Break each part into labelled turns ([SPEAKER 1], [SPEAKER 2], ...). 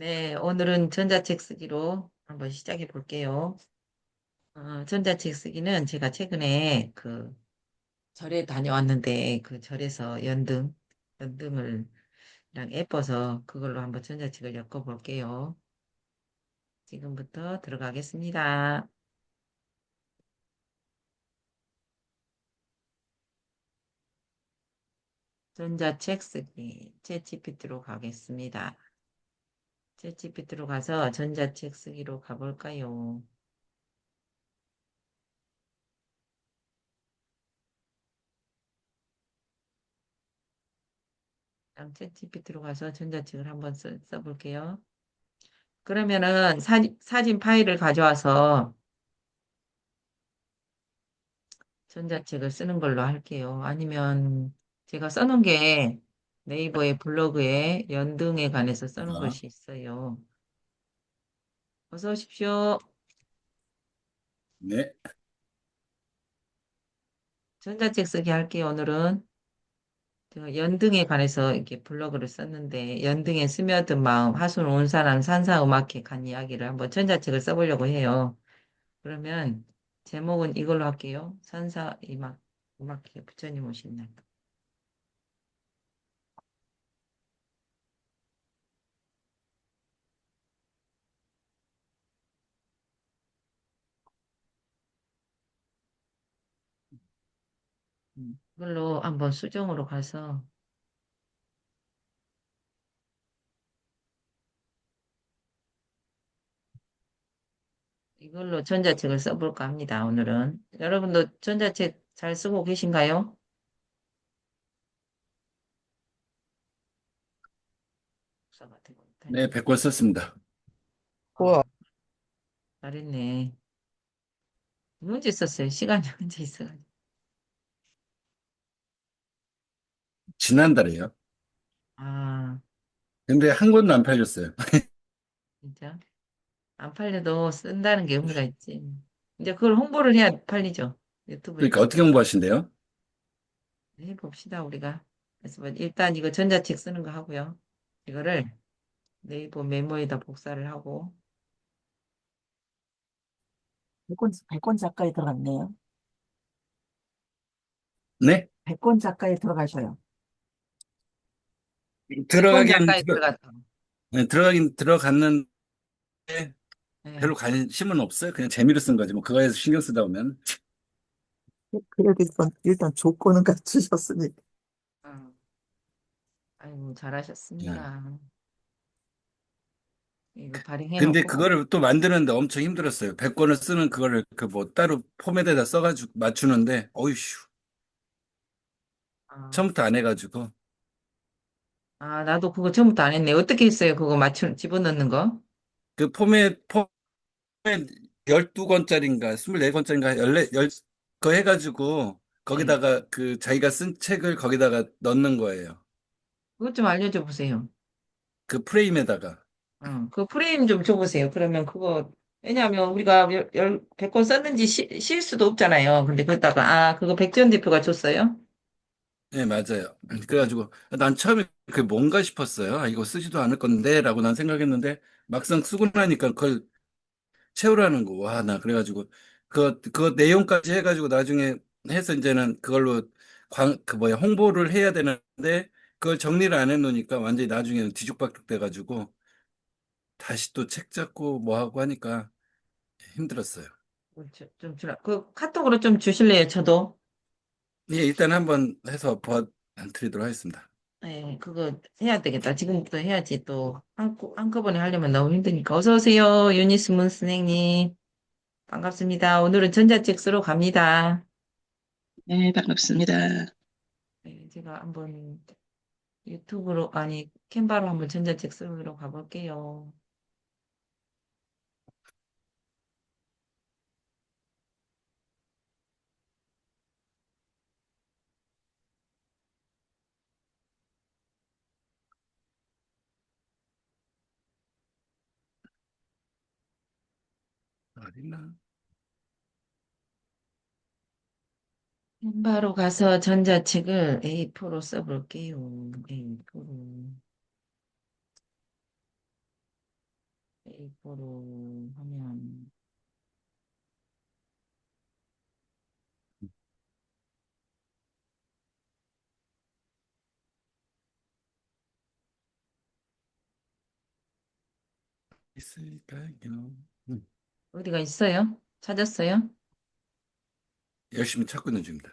[SPEAKER 1] 네, 오늘은 전자책 쓰기로 한번 시작해 볼게요. 전자책 쓰기는 제가 최근에 그 절에 다녀왔는데 그 절에서 연등을 랑 예뻐서 그걸로 한번 전자책을 엮어 볼게요. 지금부터 들어가겠습니다. 전자책 쓰기 챗GPT로 가겠습니다. 챗GPT로 가서 전자책 쓰기로 가볼까요? 챗GPT로 가서 전자책을 한번 써볼게요. 그러면은 사진 파일을 가져와서 전자책을 쓰는 걸로 할게요. 아니면 제가 써놓은 게 네이버의 블로그에 연등에 관해서 써놓은
[SPEAKER 2] 아,
[SPEAKER 1] 것이 있어요. 어서 오십시오.
[SPEAKER 2] 네.
[SPEAKER 1] 전자책 쓰기 할게요, 오늘은. 제가 연등에 관해서 이렇게 블로그를 썼는데, 연등에 스며든 마음, 하순 온산한 산사음악회 간 이야기를 한번 전자책을 써보려고 해요. 그러면 제목은 이걸로 할게요. 음악회 부처님 오신 날. 이걸로 한번 수정으로 가서 이걸로 전자책을 써볼까 합니다, 오늘은. 여러분도 전자책 잘 쓰고 계신가요? 복사 같은 거
[SPEAKER 2] 네,
[SPEAKER 1] 못하니까.
[SPEAKER 2] 100권 썼습니다.
[SPEAKER 1] 아, 잘했네. 문제 썼어요. 시간이 문제 있어가지고.
[SPEAKER 2] 지난달에요.
[SPEAKER 1] 아,
[SPEAKER 2] 근데 한 권도 안 팔렸어요.
[SPEAKER 1] 진짜? 안 팔려도 쓴다는 게 의미가 있지. 이제 그걸 홍보를 해야 팔리죠. 유튜브에.
[SPEAKER 2] 그러니까 어떻게 홍보하신대요?
[SPEAKER 1] 해봅시다, 우리가. 그래서 뭐 일단 이거 전자책 쓰는 거 하고요. 이거를 네이버 메모에다 복사를 하고,
[SPEAKER 3] 백권 작가에 들어갔네요.
[SPEAKER 2] 네?
[SPEAKER 3] 백권 작가에 들어가셔요.
[SPEAKER 1] 백권
[SPEAKER 2] 들어가긴,
[SPEAKER 1] 작가에 들어갔다.
[SPEAKER 2] 네, 들어가긴 들어갔는데
[SPEAKER 1] 네.
[SPEAKER 2] 별로 관심은 없어요. 그냥 재미로 쓴 거지. 뭐 그거에서 신경 쓰다 보면.
[SPEAKER 3] 그래도 일단 조건은 갖추셨으니까.
[SPEAKER 1] 어, 아이고,
[SPEAKER 2] 예.
[SPEAKER 1] 잘하셨습니다. 이거
[SPEAKER 2] 근데
[SPEAKER 1] 발행해놓고,
[SPEAKER 2] 그거를 또 만드는데 엄청 힘들었어요. 100권을 쓰는 그거를 그 뭐 따로 포맷에다 써가지고 맞추는데, 어이씨,
[SPEAKER 1] 아,
[SPEAKER 2] 처음부터 안 해가지고.
[SPEAKER 1] 나도 그거 처음부터 안 했네. 어떻게 했어요? 그거 집어넣는 거?
[SPEAKER 2] 그 포맷 12권짜리인가 24권짜리인가 14, 거 해가지고
[SPEAKER 1] 네.
[SPEAKER 2] 거기다가 그 자기가 쓴 책을 거기다가 넣는 거예요.
[SPEAKER 1] 그것 좀 알려줘 보세요.
[SPEAKER 2] 그 프레임에다가.
[SPEAKER 1] 그 프레임 좀 줘보세요. 그러면 왜냐하면 우리가 100권 썼는지 실 수도 없잖아요. 근데 그러다가, 그거 백전 대표가 줬어요?
[SPEAKER 2] 네, 맞아요. 그래가지고 난 처음에 그게 뭔가 싶었어요. 아, 이거 쓰지도 않을 건데 라고 난 생각했는데 막상 쓰고 나니까 그걸 채우라는 거. 와, 나 그래가지고 그 내용까지 해가지고 나중에 해서 이제는 그걸로 그 뭐야 홍보를 해야 되는데 그걸 정리를 안 해놓으니까 완전히 나중에는 뒤죽박죽 돼가지고 다시 또 책 잡고 뭐 하고 하니까 힘들었어요.
[SPEAKER 1] 좀 주라. 그 카톡으로 좀 주실래요? 저도.
[SPEAKER 2] 예, 일단 한번 해서 드리도록 하겠습니다.
[SPEAKER 1] 네, 그거 해야 되겠다. 지금부터 해야지 또 한꺼번에 하려면 너무 힘드니까. 어서 오세요. 유니스문 선생님. 반갑습니다. 오늘은 전자책 쓰러 갑니다.
[SPEAKER 4] 네, 반갑습니다.
[SPEAKER 1] 네, 제가 한번 유튜브로, 아니, 캔바로 한번 전자책 쓰러 가볼게요.
[SPEAKER 2] 어딨나?
[SPEAKER 1] 캔바로 가서 전자책을 A4로 써볼게요. A4로. A4로 하면
[SPEAKER 2] 있을까요? 음,
[SPEAKER 1] 어디가 있어요? 찾았어요?
[SPEAKER 2] 열심히 찾고 있는 중입니다.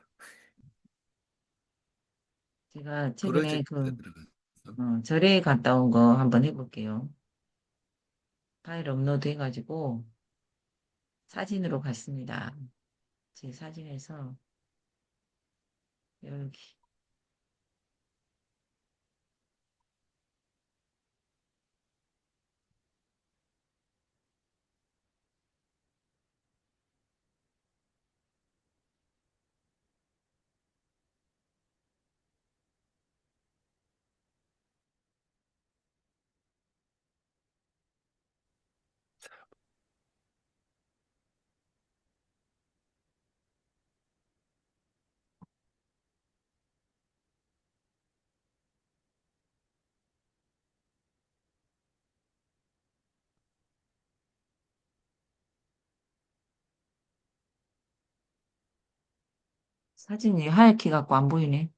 [SPEAKER 1] 제가 최근에
[SPEAKER 2] 프로젝트에 들어가서
[SPEAKER 1] 절에 갔다 온 거 한번 해볼게요. 파일 업로드 해가지고 사진으로 갔습니다. 제 사진에서 여기 사진이 하얗게 갖고 안 보이네.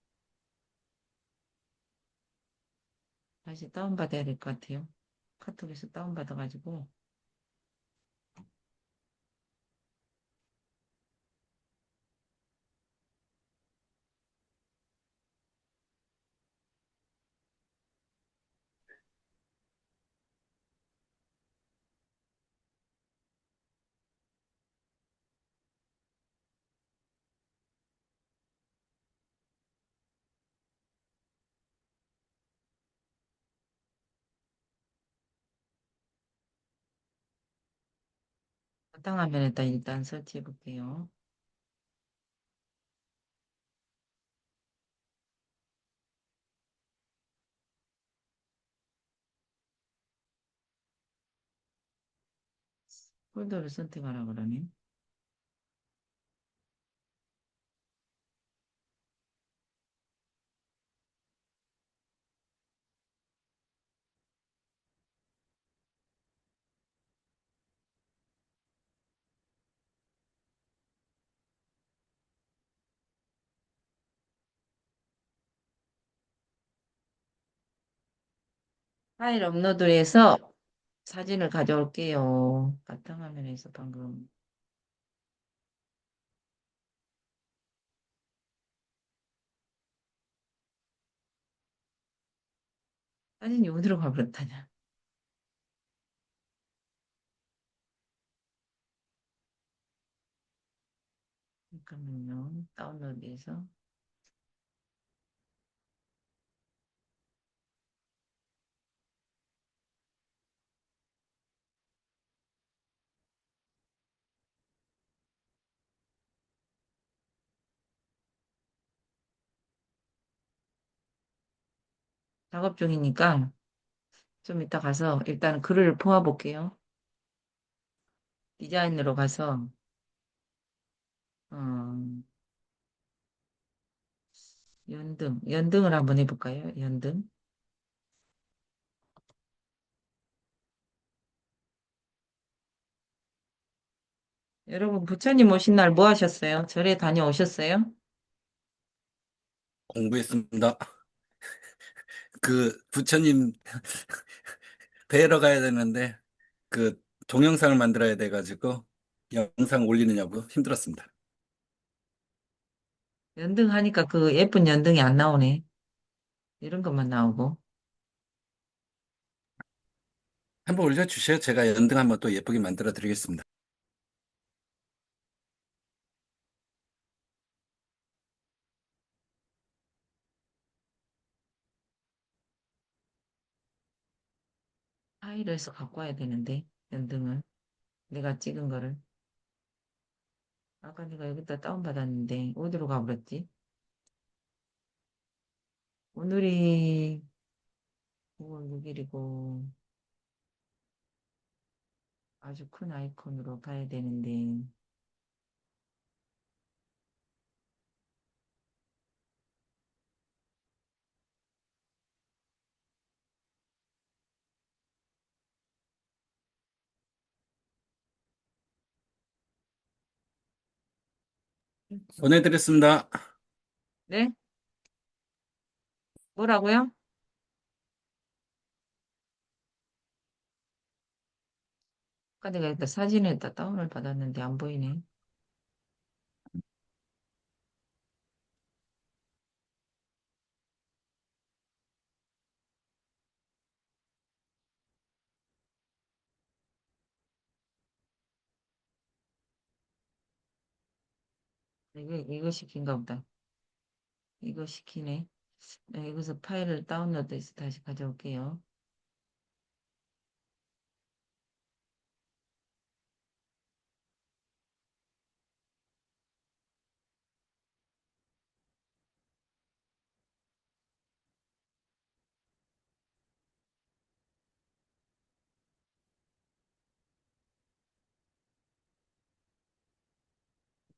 [SPEAKER 1] 다시 다운받아야 될 것 같아요. 카톡에서 다운받아가지고 바탕화면에다 일단 설치해 볼게요. 폴더를 선택하라 그러네. 파일 업로드해서 사진을 가져올게요. 바탕화면에서 방금 사진이 어디로 가버렸다냐. 잠깐만요. 다운로드해서 작업 중이니까 좀 이따 가서 일단 글을 모아 볼게요. 디자인으로 가서 어, 연등을 한번 해볼까요? 연등. 여러분 부처님 오신 날 뭐 하셨어요? 절에 다녀오셨어요?
[SPEAKER 2] 공부했습니다. 그 부처님 뵈러 가야 되는데 그 동영상을 만들어야 돼가지고 영상 올리느냐고 힘들었습니다.
[SPEAKER 1] 연등 하니까 그 예쁜 연등이 안 나오네. 이런 것만 나오고.
[SPEAKER 2] 한번 올려주세요. 제가 연등 한번 또 예쁘게 만들어 드리겠습니다.
[SPEAKER 1] 파일에서 갖고 와야 되는데 연등을 내가 찍은 거를 아까 내가 여기다 다운받았는데 어디로 가버렸지? 오늘이 5월 6일이고 아주 큰 아이콘으로 봐야 되는데
[SPEAKER 2] 보내드렸습니다.
[SPEAKER 1] 네? 뭐라고요? 아까 내가 일단 사진에다 다운을 받았는데 안 보이네. 이거 시킨가 보다. 이거 시키네. 네, 여기서 파일을 다운로드해서 다시 가져올게요.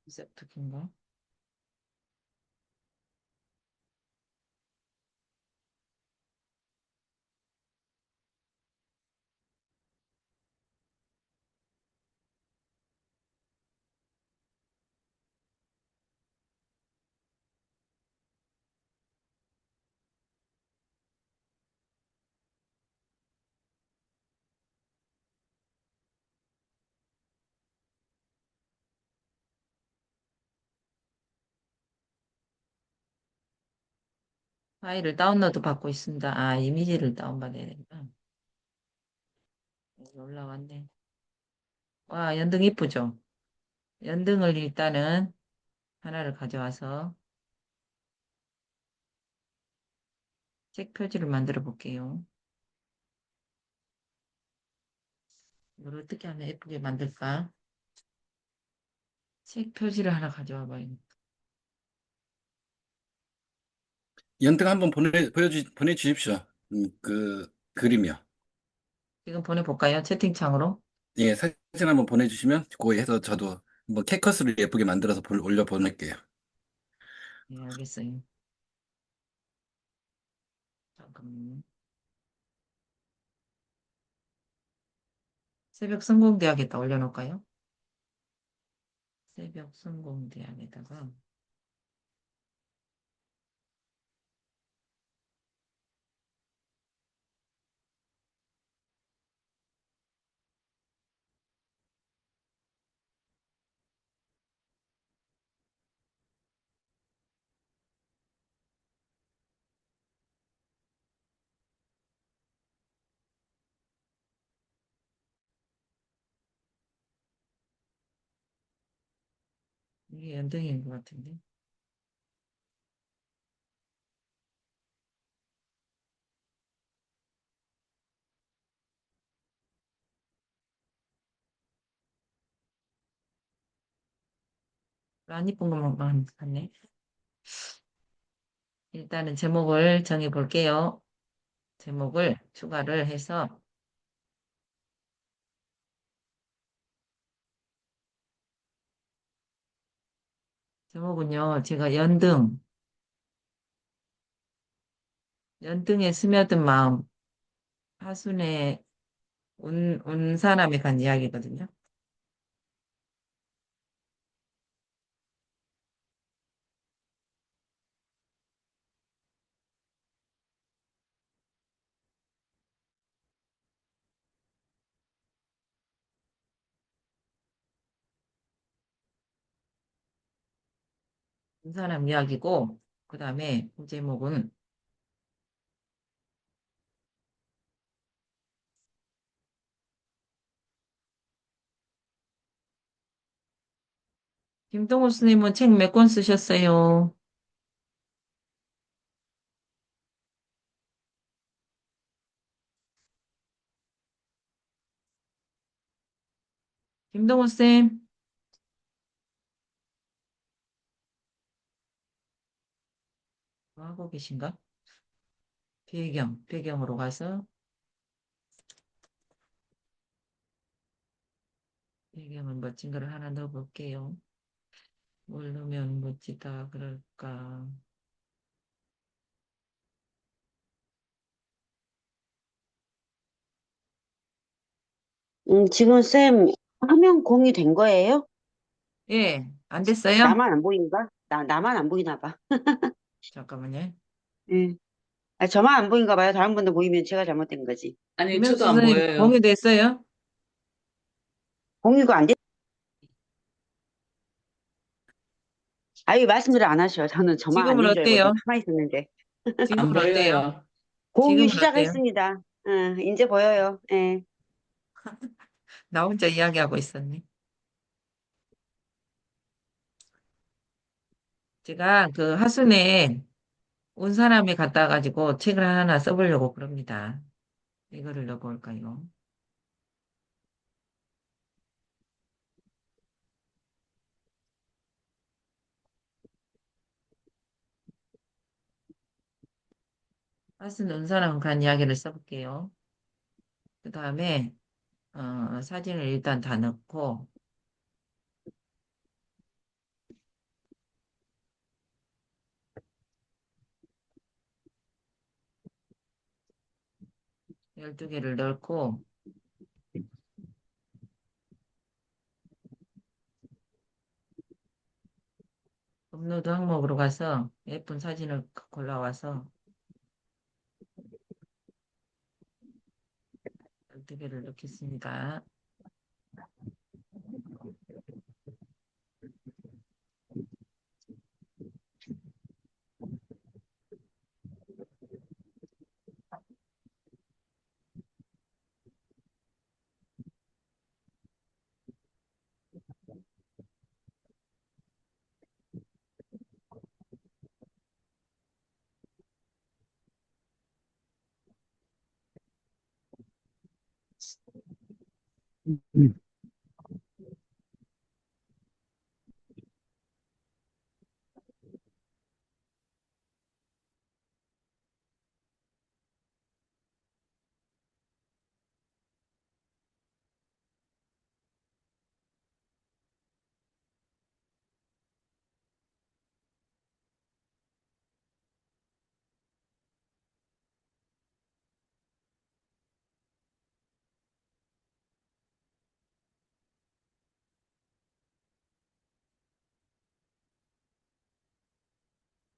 [SPEAKER 1] 셉트인가? 파일을 다운로드 받고 있습니다. 아, 이미지를 다운받아야 되구나. 여기 올라왔네. 와, 연등 이쁘죠? 연등을 일단은 하나를 가져와서 책 표지를 만들어 볼게요. 이걸 어떻게 하면 예쁘게 만들까? 책 표지를 하나 가져와 봐요.
[SPEAKER 2] 연등 한번 보내주십시오. 그 그림이요.
[SPEAKER 1] 지금 보내볼까요? 채팅창으로?
[SPEAKER 2] 예, 사진 한번 보내주시면 그거 해서 저도 뭐 캐커스를 예쁘게 만들어서 올려 보낼게요.
[SPEAKER 1] 네, 알겠어요. 잠깐만요. 새벽 성공대학에다 올려놓을까요? 새벽 성공대학에다가 이게 연등인 것 같은데. 안 이쁜 것만 같네. 일단은 제목을 정해 볼게요. 제목을 추가를 해서 제목은요. 제가 연등에 스며든 마음, 하순에 온 사람에 관한 이야기거든요. 온 사람 이야기고 그 다음에 부제목은 김동호 스님은 책 몇 권 쓰셨어요? 김동호 쌤, 뭐 하고 계신가? 배경으로 가서 배경은 멋진 거를 하나 넣어볼게요. 뭘 넣으면 멋지다 그럴까?
[SPEAKER 5] 지금 쌤 화면 공유된 거예요?
[SPEAKER 1] 예, 안 됐어요?
[SPEAKER 5] 나만 안 보인가? 나만 안 보이나 봐.
[SPEAKER 1] 잠깐만요.
[SPEAKER 5] 예. 아, 저만 안 보인가 봐요. 다른 분도 보이면 제가 잘못된 거지.
[SPEAKER 4] 아니,
[SPEAKER 1] 김혁수
[SPEAKER 4] 저도 안
[SPEAKER 1] 선생님
[SPEAKER 4] 보여요.
[SPEAKER 1] 공유됐어요?
[SPEAKER 5] 공유가 안 돼. 아유, 말씀을 안 하셔. 저는 저만
[SPEAKER 1] 지금은
[SPEAKER 5] 아닌 줄 알고
[SPEAKER 1] 어때요?
[SPEAKER 5] 지금 가만히 있었는데.
[SPEAKER 4] 안
[SPEAKER 1] 지금은 어때요?
[SPEAKER 4] 보여요.
[SPEAKER 5] 공유
[SPEAKER 1] 지금은 어때요?
[SPEAKER 5] 시작했습니다. 이제 보여요. 예.
[SPEAKER 1] 나 혼자 이야기하고 있었네. 제가 그 하순에 온 사람이 갔다 가지고 책을 하나 써보려고 그럽니다. 이거를 넣어볼까요? 하순 온 사람 간 이야기를 써볼게요. 그 다음에 사진을 일단 다 넣고 12개를 넣고 업로드 항목으로 가서 예쁜 사진을 골라와서 12개를 넣겠습니다.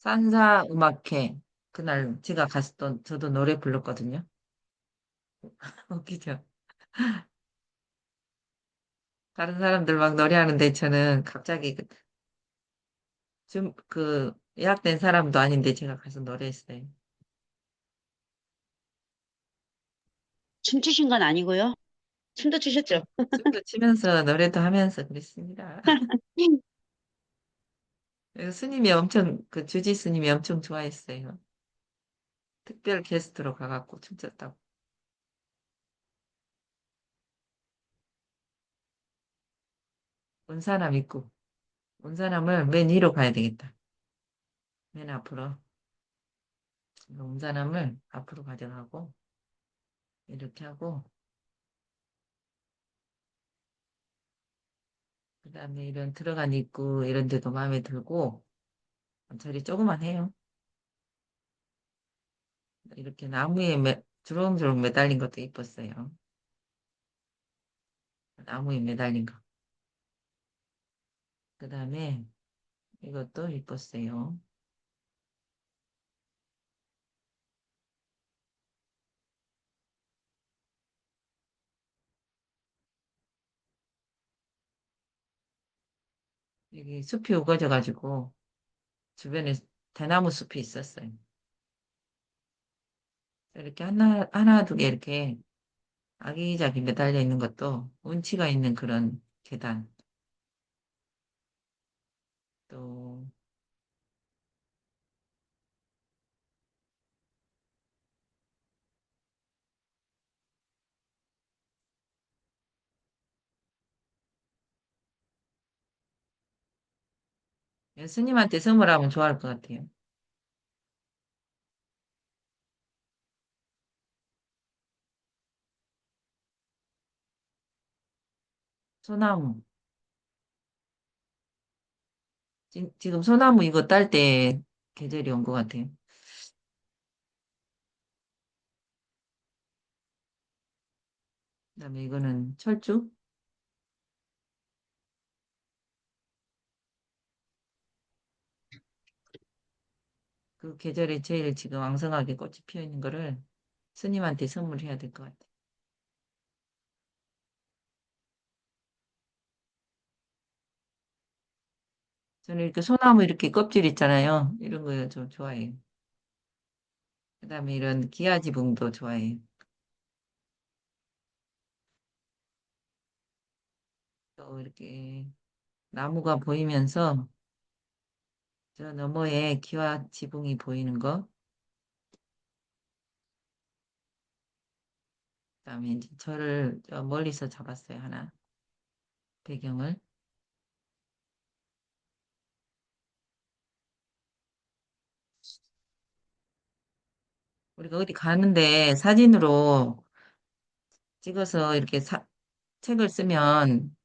[SPEAKER 1] 산사 음악회 그날 제가 갔었던 저도 노래 불렀거든요. 웃기죠? 다른 사람들 막 노래하는데 저는 갑자기 그 예약된 사람도 아닌데 제가 가서 노래했어요.
[SPEAKER 5] 춤추신 건 아니고요. 춤도 추셨죠?
[SPEAKER 1] 춤도 추면서 노래도 하면서 그랬습니다. 그래서 스님이 엄청 그 주지 스님이 엄청 좋아했어요. 특별 게스트로 가갖고 춤췄다고. 온 사람 있고 온 사람을 맨 위로 가야 되겠다. 맨 앞으로 온 사람을 앞으로 가져가고 이렇게 하고 그다음에 이런 들어간 입구 이런 데도 마음에 들고 저리 조그만 해요. 이렇게 나무에 주렁주렁 매달린 것도 이뻤어요. 나무에 매달린 거. 그다음에 이것도 이뻤어요. 여기 숲이 우거져가지고 주변에 대나무 숲이 있었어요. 이렇게 하나 두 개 이렇게 아기자기 매달려 있는 것도 운치가 있는 그런 계단. 또 스님한테 선물하면 좋아할 것 같아요. 소나무. 지금 소나무 이거 딸 때 계절이 온 것 같아요. 그다음에 이거는 철쭉. 그 계절에 제일 지금 왕성하게 꽃이 피어 있는 거를 스님한테 선물해야 될 것 같아. 저는 이렇게 소나무 이렇게 껍질 있잖아요. 이런 거 좀 좋아해요. 그다음에 이런 기아지붕도 좋아해요. 또 이렇게 나무가 보이면서 저 너머에 기와 지붕이 보이는 거. 그다음에 이제 저를 저 멀리서 잡았어요. 하나 배경을. 우리가 어디 가는데 사진으로 찍어서 이렇게 책을 쓰면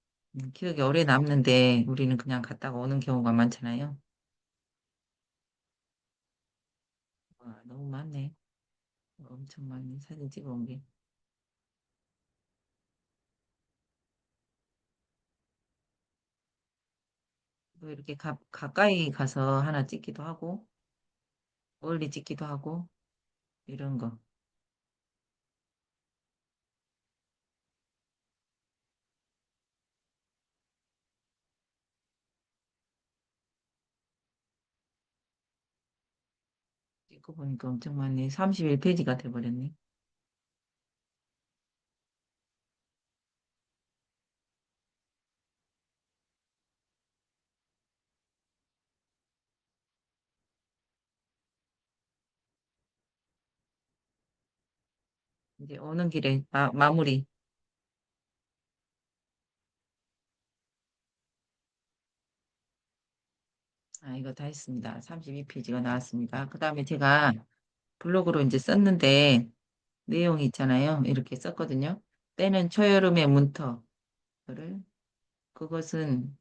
[SPEAKER 1] 기억이 오래 남는데 우리는 그냥 갔다가 오는 경우가 많잖아요. 와, 너무 많네. 엄청 많네. 사진 찍어온 게. 뭐 이렇게 가까이 가서 하나 찍기도 하고 멀리 찍기도 하고 이런 거. 찍고 보니까 엄청 많네. 31페이지가 돼버렸네. 이제 오는 길에 마무리. 아, 이거 다 했습니다. 32페이지가 나왔습니다. 그 다음에 제가 블로그로 이제 썼는데 내용이 있잖아요. 이렇게 썼거든요. 때는 초여름의 문터. 를 그것은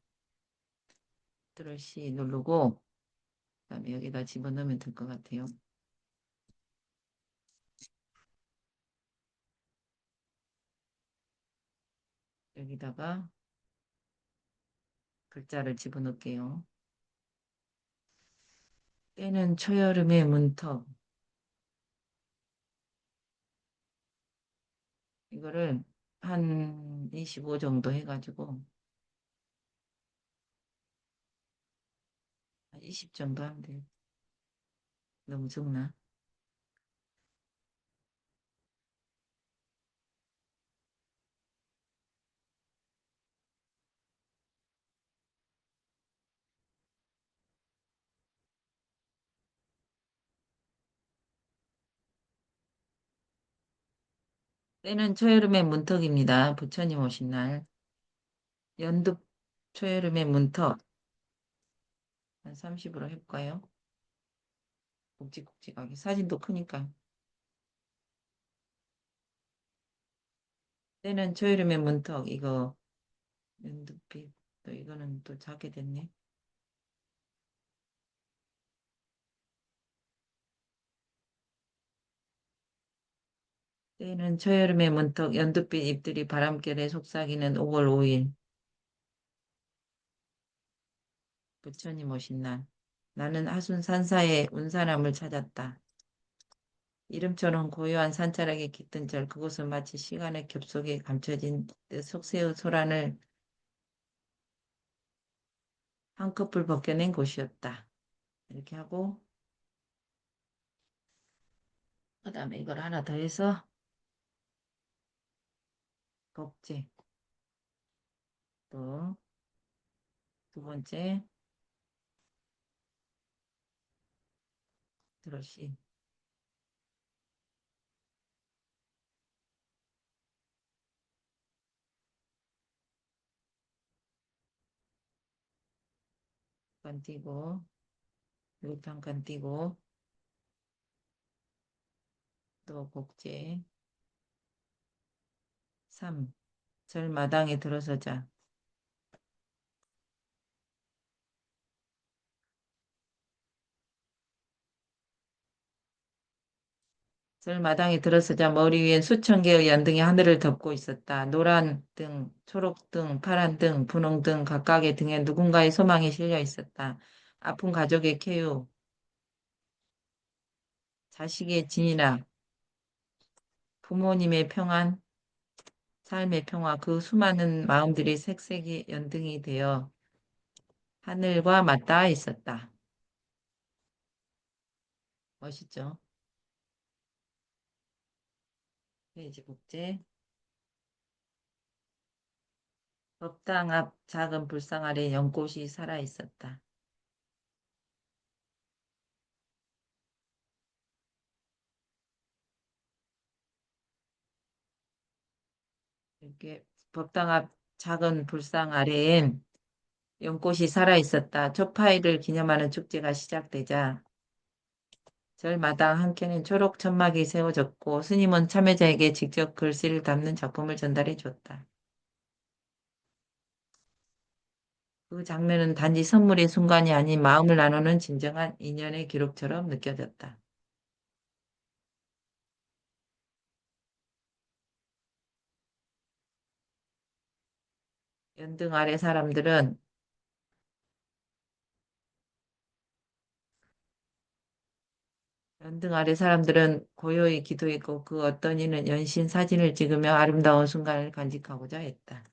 [SPEAKER 1] 컨트롤 C 누르고 그다음에 여기다 집어넣으면 될 것 같아요. 여기다가 글자를 집어넣을게요. 때는 초여름의 문턱. 이거를 한 25 정도 해가지고 한 20 정도 하면 돼요. 너무 적나? 때는 초여름의 문턱입니다. 부처님 오신 날. 연두 초여름의 문턱. 한 30으로 해볼까요? 굵직굵직하게. 사진도 크니까. 때는 초여름의 문턱. 이거 연두빛. 또 이거는 또 작게 됐네. 때는 초여름의 문턱 연두빛 잎들이 바람결에 속삭이는 5월 5일 부처님 오신 날 나는 하순 산사의 운사람을 찾았다. 이름처럼 고요한 산자락에 깃든 절 그곳은 마치 시간의 겹속에 감춰진 듯 속세의 소란을 한꺼풀 벗겨낸 곳이었다. 이렇게 하고 그 다음에 이걸 하나 더 해서 복제 또 두 번째 드러시 간 띄고 이것도 한 칸 띄고 또 복제 3. 절마당에 들어서자. 절마당에 들어서자 머리 위엔 수천 개의 연등이 하늘을 덮고 있었다. 노란 등, 초록 등, 파란 등, 분홍 등 각각의 등에 누군가의 소망이 실려 있었다. 아픈 가족의 쾌유, 자식의 진이나 부모님의 평안, 삶의 평화, 그 수많은 마음들이 색색이 연등이 되어 하늘과 맞닿아 있었다. 멋있죠? 페이지 국제. 법당 앞 작은 불상 아래 연꽃이 살아 있었다. 이렇게 법당 앞 작은 불상 아래엔 연꽃이 살아 있었다. 초파일을 기념하는 축제가 시작되자 절 마당 한켠엔 초록 천막이 세워졌고 스님은 참여자에게 직접 글씨를 담는 작품을 전달해 줬다. 그 장면은 단지 선물의 순간이 아닌 마음을 나누는 진정한 인연의 기록처럼 느껴졌다. 연등 아래 사람들은 연등 아래 사람들은 고요히 기도했고 그 어떤 이는 연신 사진을 찍으며 아름다운 순간을 간직하고자 했다.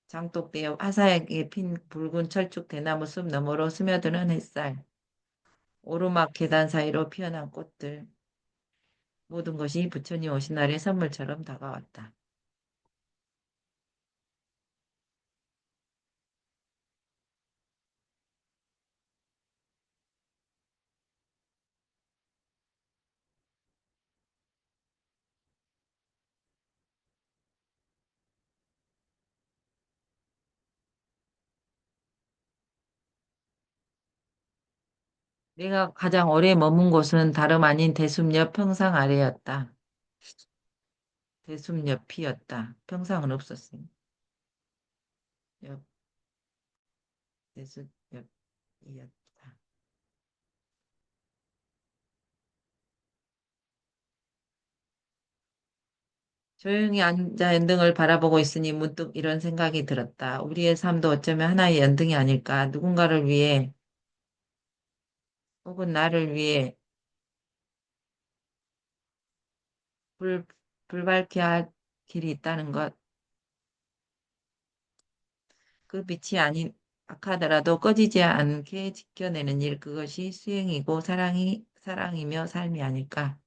[SPEAKER 1] 장독대에 화사하게 핀 붉은 철쭉 대나무 숲 너머로 스며드는 햇살, 오르막 계단 사이로 피어난 꽃들, 모든 것이 부처님 오신 날의 선물처럼 다가왔다. 내가 가장 오래 머문 곳은 다름 아닌 대숲 옆 평상 아래였다. 대숲 옆이었다. 평상은 없었어요. 옆, 대숲 옆이었다. 조용히 앉아 연등을 바라보고 있으니 문득 이런 생각이 들었다. 우리의 삶도 어쩌면 하나의 연등이 아닐까. 누군가를 위해 혹은 나를 위해 불, 불밝게 할 길이 있다는 것. 그 빛이 아닌 악하더라도 꺼지지 않게 지켜내는 일, 그것이 수행이고 사랑이며 삶이 아닐까.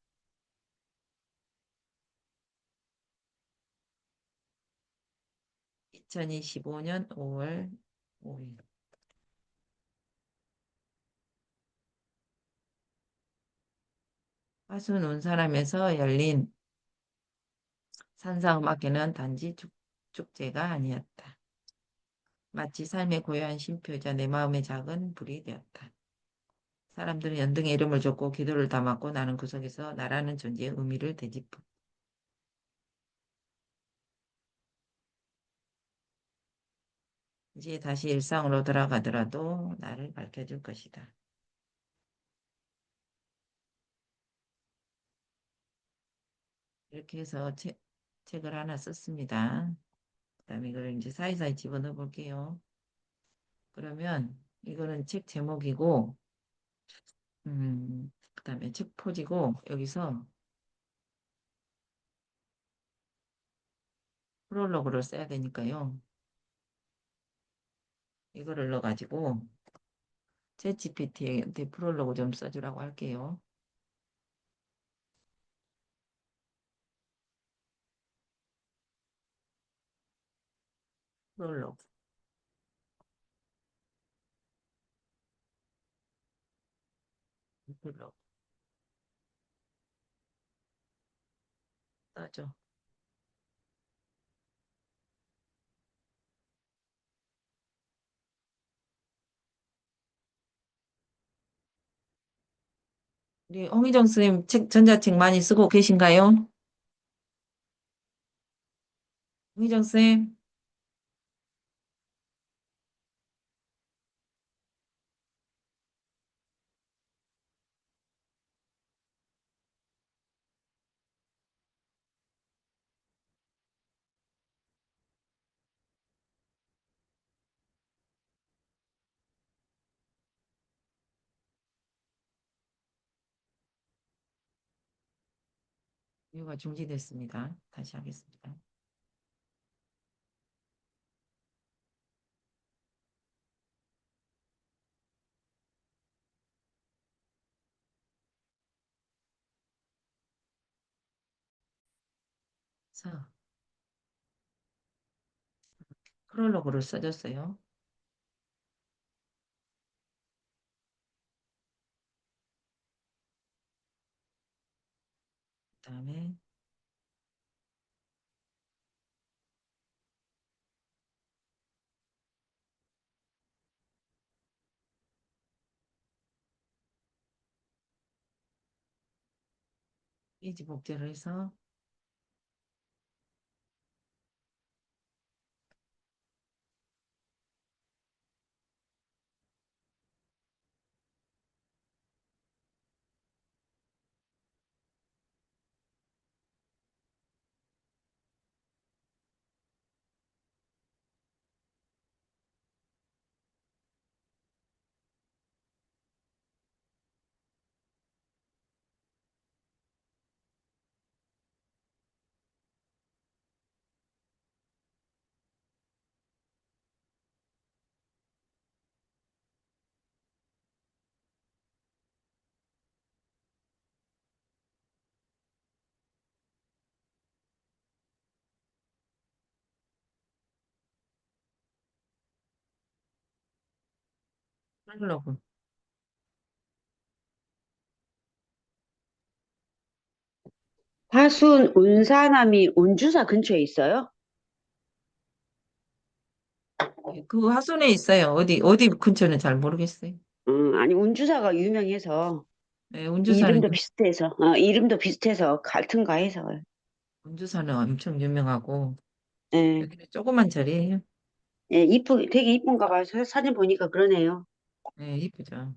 [SPEAKER 1] 2025년 5월 5일. 화순 온사람에서 열린 산사음악회는 단지 축제가 아니었다. 마치 삶의 고요한 쉼표이자 내 마음의 작은 불이 되었다. 사람들은 연등의 이름을 줬고 기도를 담았고 나는 그 속에서 나라는 존재의 의미를 되짚었다. 이제 다시 일상으로 돌아가더라도 나를 밝혀줄 것이다. 이렇게 해서 책을 하나 썼습니다. 그다음에 이걸 이제 사이사이 집어넣어 볼게요. 그러면 이거는 책 제목이고, 그다음에 책 포지고 여기서 프롤로그를 써야 되니까요. 이거를 넣어가지고 챗GPT한테 프롤로그 좀 써주라고 할게요. 프롤로그. 프롤로그 써줘. 우리 홍희정 선생님 전자책 많이 쓰고 계신가요? 홍희정 선생님? 이유가 중지됐습니다. 다시 하겠습니다. 자, 프롤로그를 써줬어요. 그다음에 페이지 복제를 해서 프롤로그.
[SPEAKER 5] 파순 운사남이 운주사 근처에 있어요?
[SPEAKER 1] 그 화순에 있어요. 어디 근처는 잘 모르겠어요.
[SPEAKER 5] 아니, 운주사가 유명해서,
[SPEAKER 1] 네,
[SPEAKER 5] 이름도 비슷해서 같은가 해서.
[SPEAKER 1] 운주사는 엄청 유명하고
[SPEAKER 5] 예,
[SPEAKER 1] 여기는 조그만 절이에요.
[SPEAKER 5] 예, 되게 이쁜가 봐요. 사진 보니까 그러네요.
[SPEAKER 1] 네, 이쁘죠.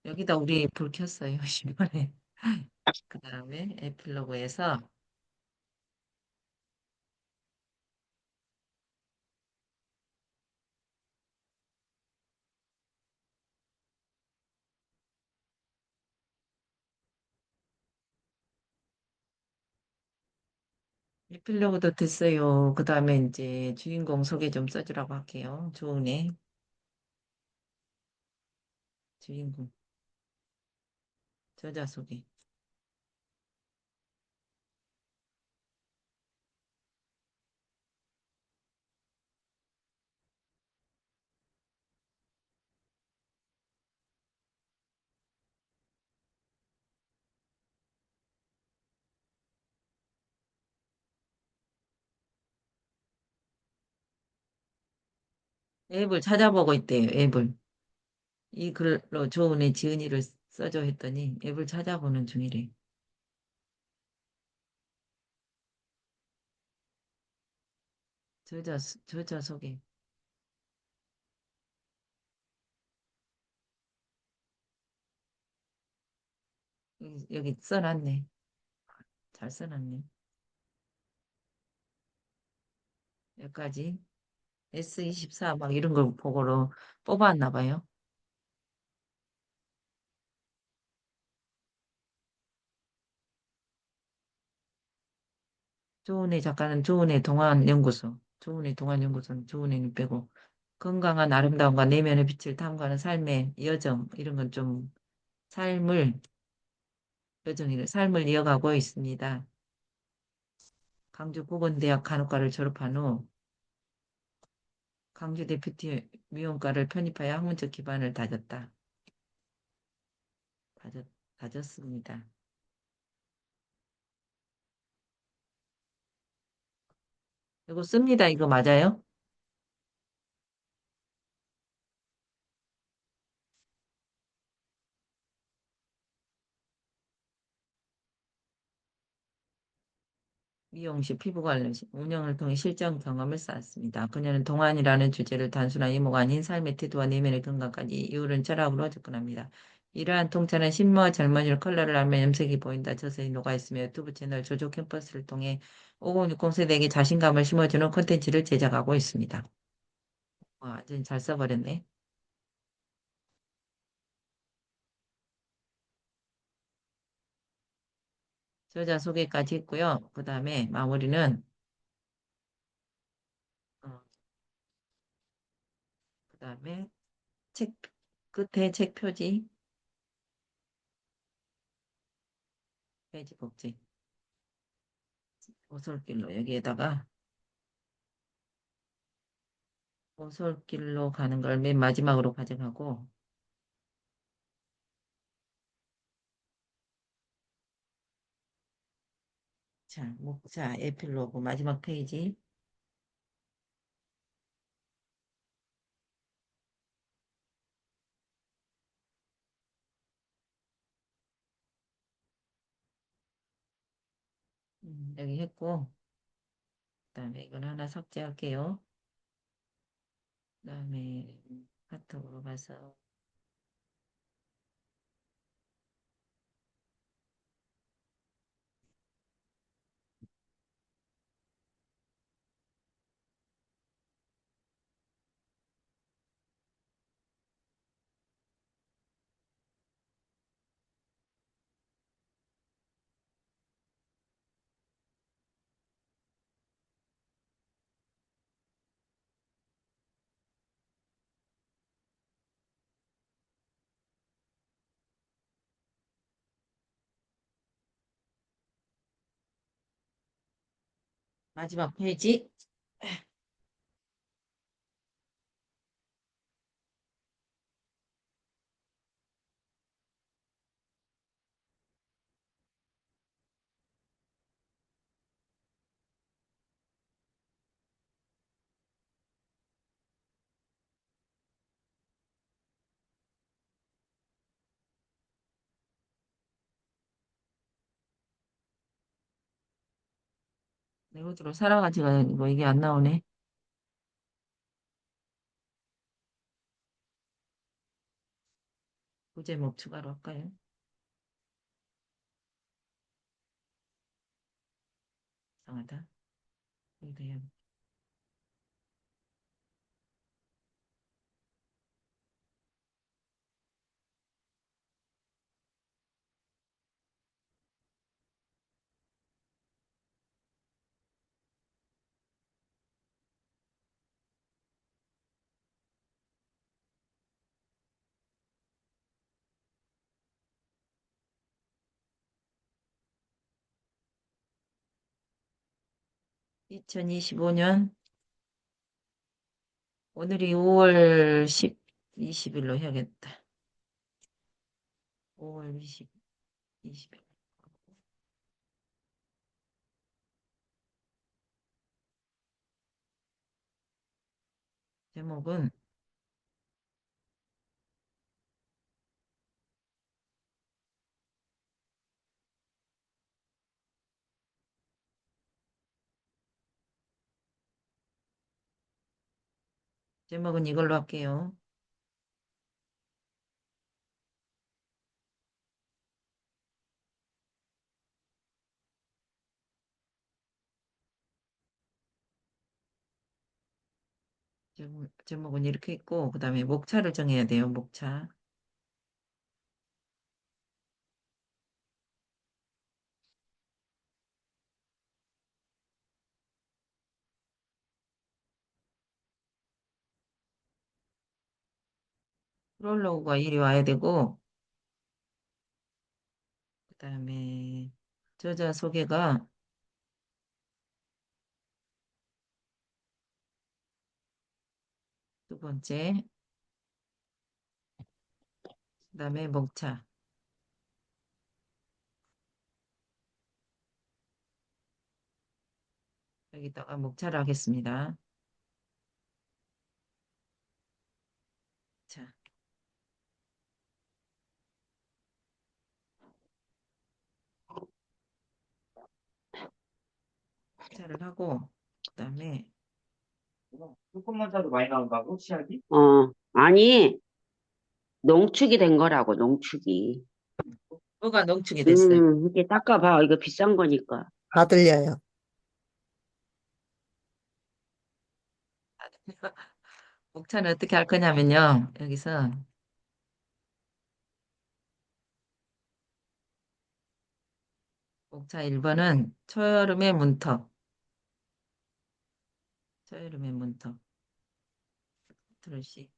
[SPEAKER 1] 여기다 우리 불 켰어요. 신발에. 그 다음에 에필로그에서 에필로그도 됐어요. 그 다음에 이제 주인공 소개 좀 써주라고 할게요. 조은혜 주인공 저자 소개. 앱을 찾아보고 있대요. 앱을. 이 글로 조은혜 지은이를 써줘 했더니 앱을 찾아보는 중이래. 저자 소개. 여기 써놨네. 잘 써놨네. 여기까지. S24 막 이런 걸 보고로 뽑아왔나 봐요. 조은혜 작가는 조은혜 동안연구소. 조은혜 동안연구소는 조은혜는 빼고 건강한 아름다움과 내면의 빛을 탐구하는 삶의 여정 이런 건 좀 삶을 삶을 이어가고 있습니다. 강주보건대학 간호과를 졸업한 후 강주 대표티 미용과를 편입하여 학문적 기반을 다졌다. 다졌, 다졌습니다. 이거 씁니다. 이거 맞아요? 미용실, 피부관리, 운영을 통해 실전 경험을 쌓았습니다. 그녀는 동안이라는 주제를 단순한 이모가 아닌 삶의 태도와 내면의 건강까지 이유는 철학으로 접근합니다. 이러한 통찰은 신모와 젊은이를 컬러를 알면 염색이 보인다. 저서히 녹아있으며 유튜브 채널 조조 캠퍼스를 통해 5060 세대에게 자신감을 심어주는 콘텐츠를 제작하고 있습니다. 와, 완전 잘 써버렸네. 저자 소개까지 했고요. 그 다음에 마무리는 어, 그 다음에 책 끝에 책 표지 페이지 복지 오솔길로 여기에다가 오솔길로 가는 걸 맨 마지막으로 가져가고 자 목차 에필로그 마지막 페이지 여기 했고 그다음에 이건 하나 삭제할게요. 그다음에 카톡으로 가서 마지막 페이지 내구도로 살아가지고 이거 이게 안 나오네. 부제목 추가로 할까요? 이상하다. 여기도 해야 2025년 오늘이 5월 20일로 해야겠다. 5월 20일. 제목은 제목은 이걸로 할게요. 제목은 이렇게 있고 그다음에 목차를 정해야 돼요. 목차. 프롤로그가 이리 와야 되고 그다음에 저자 소개가 두 번째 그다음에 목차. 여기다가 목차를 하겠습니다. 자, 목차를 하고 그다음에
[SPEAKER 6] 조금만 사도 많이 나온다고? 치약이?
[SPEAKER 5] 아니, 농축이 된 거라고, 농축이.
[SPEAKER 1] 뭐가 농축이 됐어요.
[SPEAKER 5] 이게 닦아봐. 이거 비싼 거니까.
[SPEAKER 3] 다 들려요.
[SPEAKER 1] 목차는 어떻게 할 거냐면요. 여기서 자, 1번은 초여름의 문턱. 초여름의 문턱. 들으시.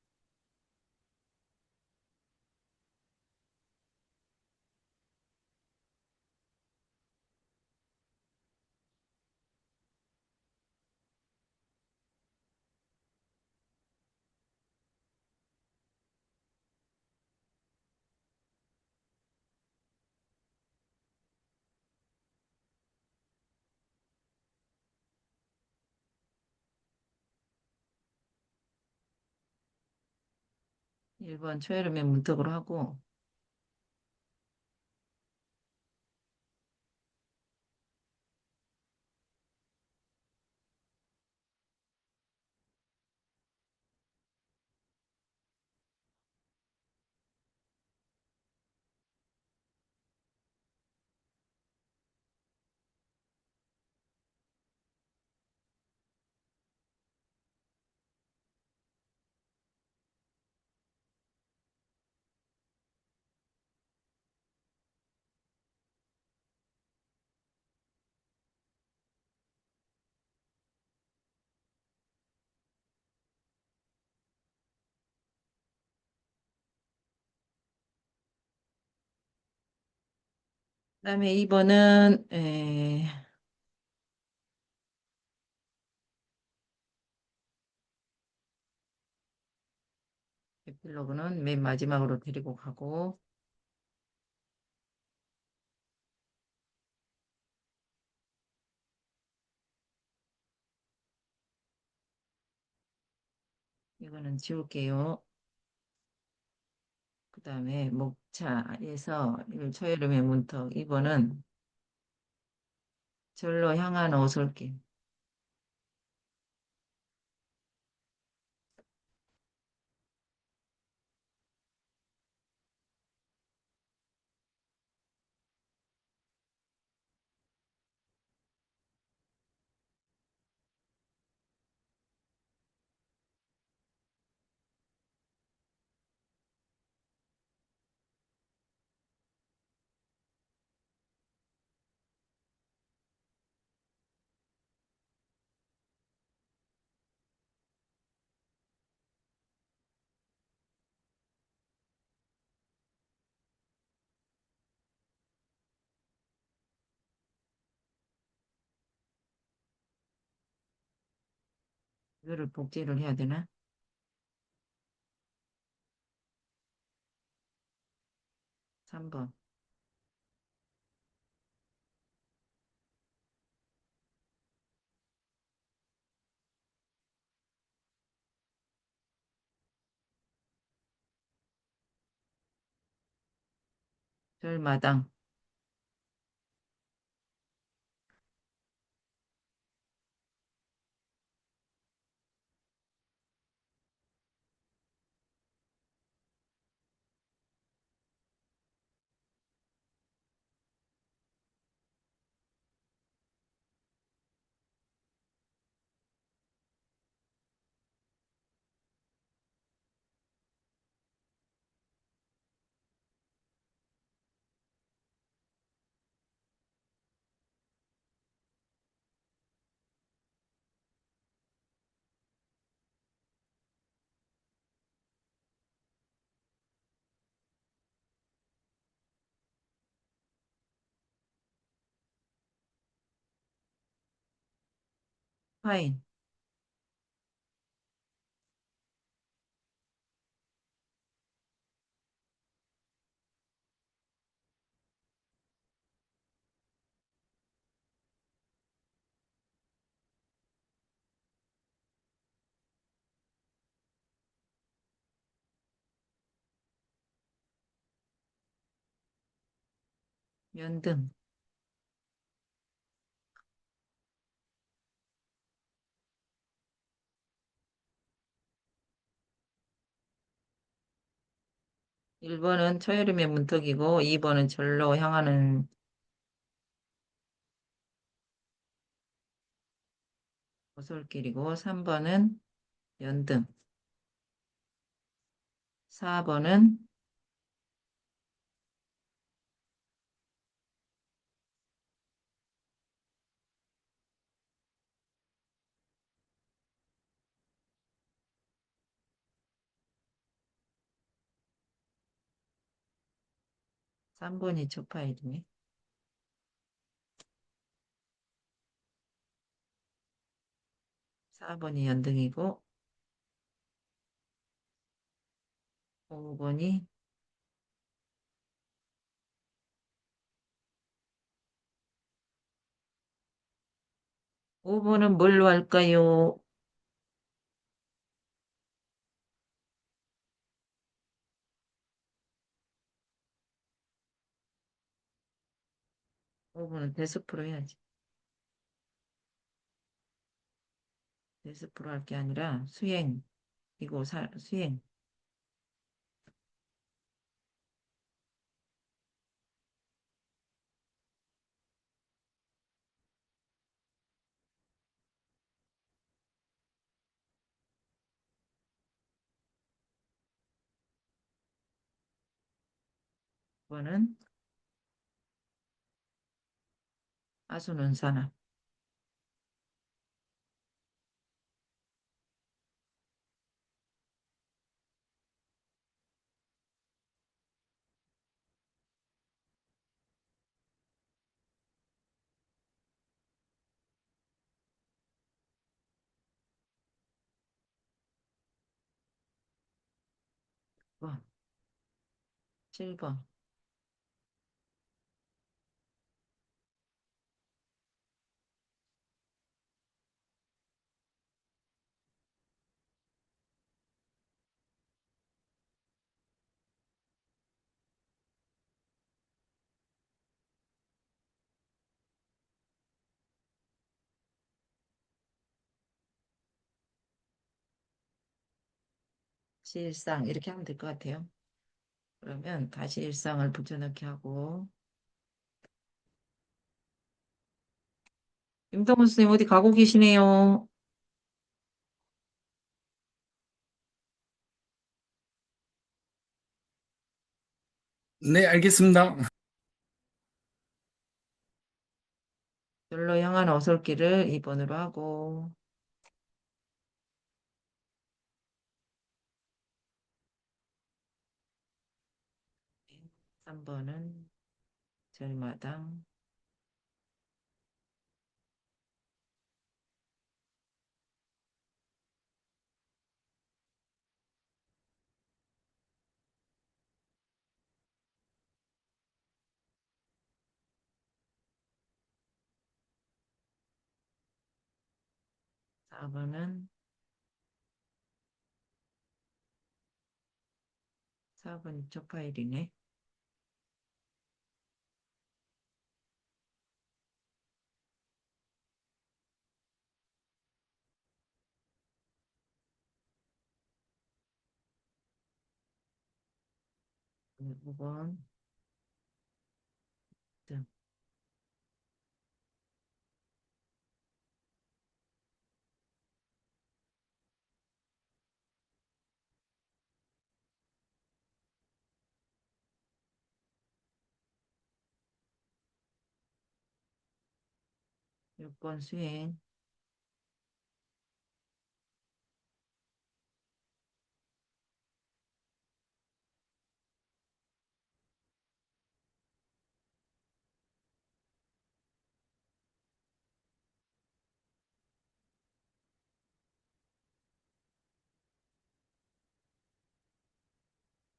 [SPEAKER 1] 1번 초여름의 문턱으로 하고, 그다음에 2번은, 에필로그는 맨 마지막으로 데리고 가고, 이거는 지울게요. 그 다음에 목차에서 초여름의 문턱. 2번은 절로 향한 오솔길. 이거를 복제를 해야 되나? 3번. 절마당. 파인. '연등'. 1번은 초여름의 문턱이고 2번은 절로 향하는 오솔길이고 3번은 연등. 4번은 3번이 초파일이네. 4번이 연등이고, 5번이 5번은 뭘로 할까요? 5번은 대수프로 해야지. 대수프로 할 게 아니라 수행. 이거 수행. 이번은 아수는산화. 번 7번. 일상 이렇게 하면 될 것 같아요. 그러면 다시 일상을 붙여넣기 하고 임동훈 선생님 어디 가고 계시네요.
[SPEAKER 2] 네, 알겠습니다.
[SPEAKER 1] 열로 향한 어솔길을 2번으로 하고 3번은 절마당 4번이 쪽파일이네. 5번 6번 수행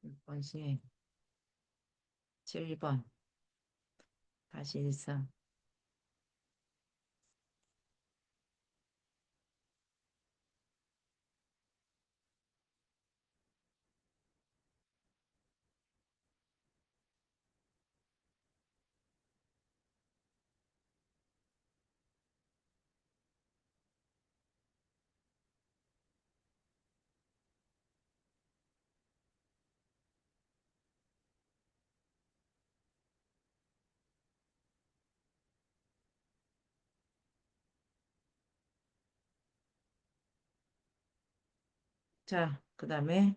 [SPEAKER 1] 6번 수행 7번 다시 일상 '자, 그 다음에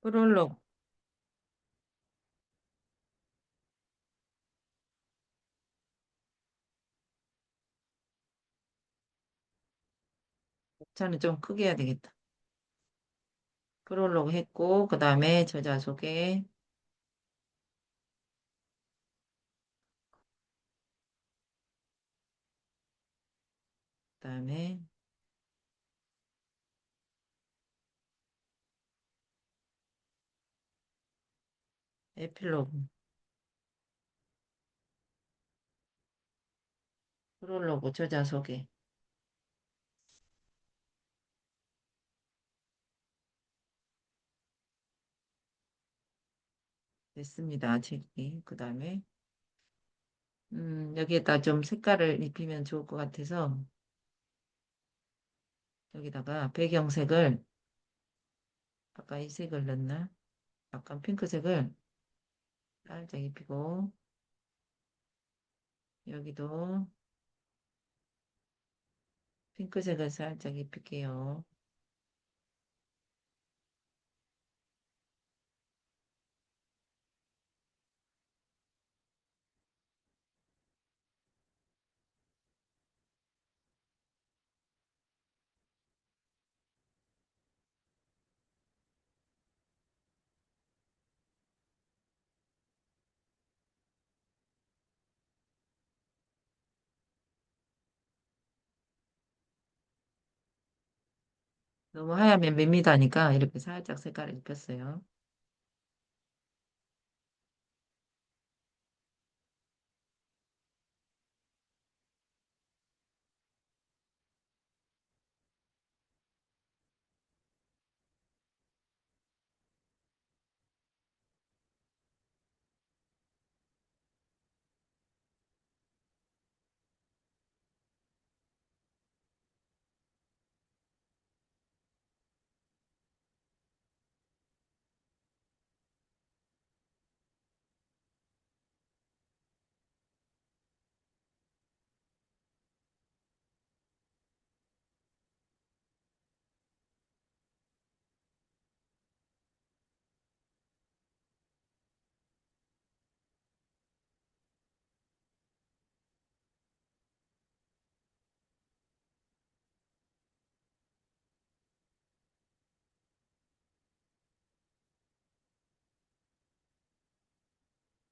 [SPEAKER 1] 프롤로그. 차는 좀 크게 해야 되겠다. 프롤로그 했고, 그 다음에 저자 소개, 그 다음에 에필로그, 프롤로그, 저자 소개. 됐습니다. 책이. 그 다음에, 여기에다 좀 색깔을 입히면 좋을 것 같아서, 여기다가 배경색을, 아까 이 색을 넣나? 약간 핑크색을 살짝 입히고, 여기도 핑크색을 살짝 입힐게요. 너무 하얗면 밋밋하니까 이렇게 살짝 색깔을 입혔어요.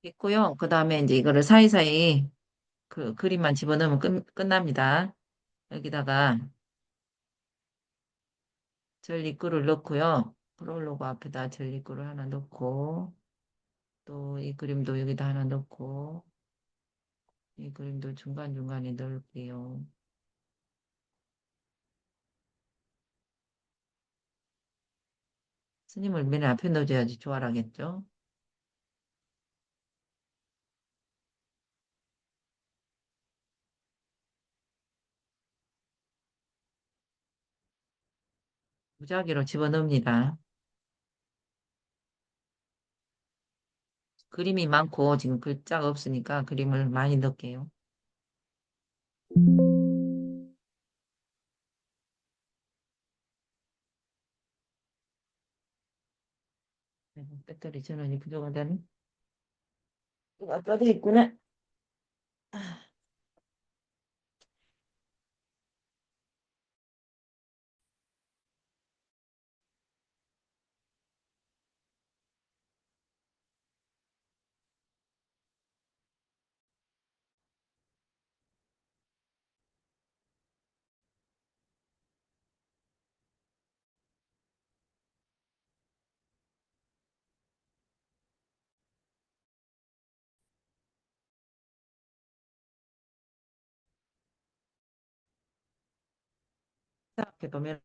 [SPEAKER 1] 됐고요. 그 다음에 이제 이거를 사이사이 그 그림만 집어넣으면 끝납니다. 여기다가 전리꿀을 넣고요. 프롤로그 앞에다 전리꿀을 하나 넣고, 또 이 그림도 여기다 하나 넣고, 이 그림도 중간중간에 넣을게요. 스님을 맨 앞에 넣어줘야지 좋아하겠죠? 무작위로 집어넣습니다. 그림이 많고 지금 글자가 없으니까 그림을 많이 넣을게요. 아이고, 배터리 전원이 부족하다니. 이거 아까도 있구나. 생각해보면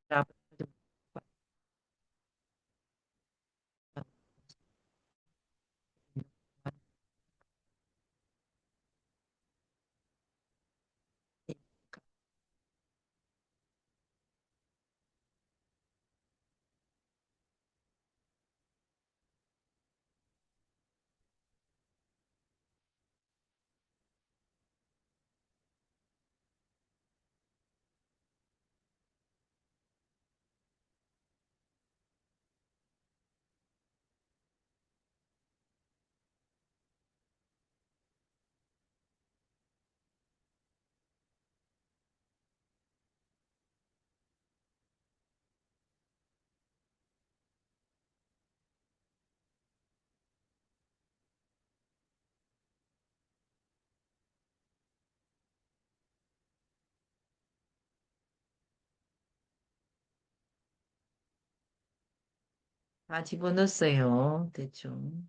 [SPEAKER 1] 다 집어넣었어요. 대충.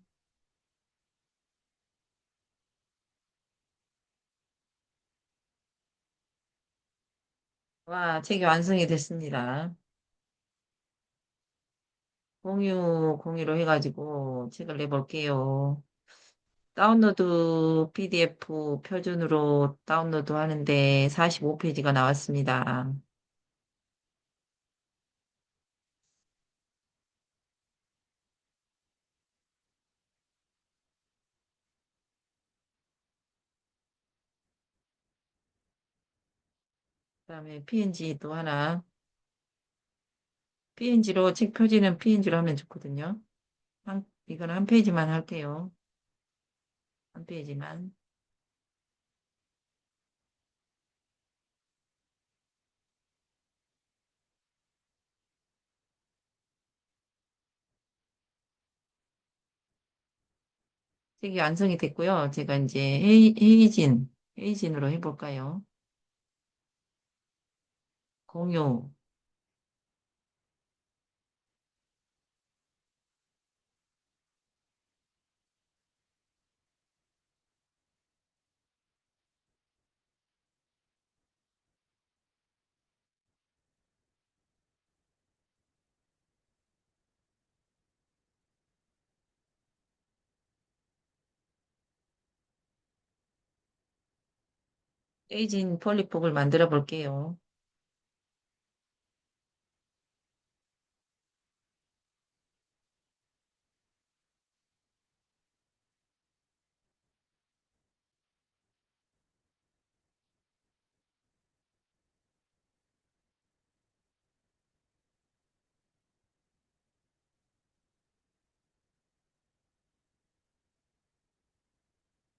[SPEAKER 1] 와, 책이 완성이 됐습니다. 공유로 해가지고 책을 내볼게요. 다운로드 PDF 표준으로 다운로드 하는데 45페이지가 나왔습니다. 그다음에 PNG도 하나. PNG로, 책 표지는 PNG로 하면 좋거든요. 이건 한 페이지만 할게요. 한 페이지만. 책이 완성이 됐고요. 제가 이제 헤이진으로 해볼까요? 공유. 헤이진 폴리폭을 만들어 볼게요.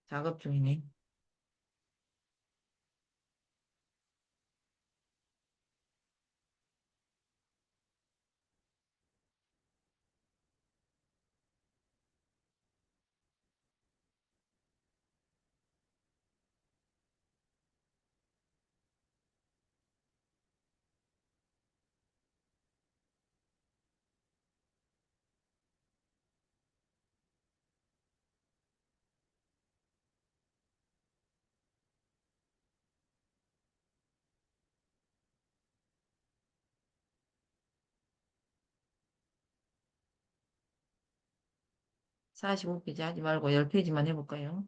[SPEAKER 1] 작업 중이네. 사 45페이지 하지 말고 10페이지만 해볼까요?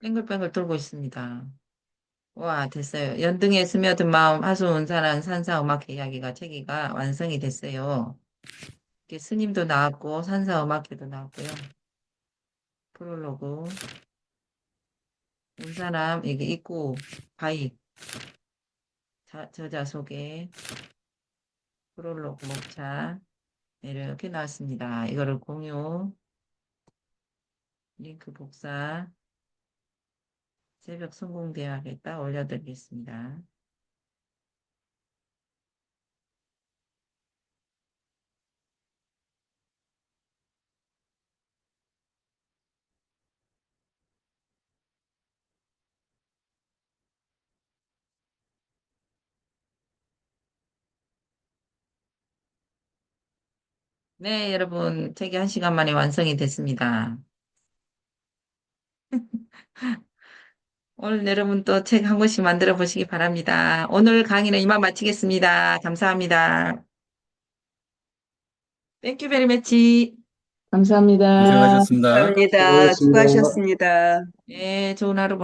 [SPEAKER 1] 뱅글뱅글 돌고 있습니다. 와, 됐어요. 연등에 스며든 마음, 하수운사랑 산사음악 이야기가 체계가 완성이 됐어요. 이렇게 스님도 나왔고, 산사음악회도 나왔고요. 프롤로그, 운사람, 이게 입구, 가입, 저자 소개, 프롤로그 목차, 이렇게 나왔습니다. 이거를 공유, 링크 복사, 새벽 성공대학에다 올려드리겠습니다. 네, 여러분, 책이 1시간 만에 완성이 됐습니다. 오늘 여러분 또 책 한 권씩 만들어 보시기 바랍니다. 오늘 강의는 이만 마치겠습니다. 감사합니다. 땡큐 베리 매치.
[SPEAKER 4] 감사합니다.
[SPEAKER 2] 고생하셨습니다.
[SPEAKER 5] 감사합니다. 수고하셨습니다.
[SPEAKER 1] 네, 좋은 하루 보내세요.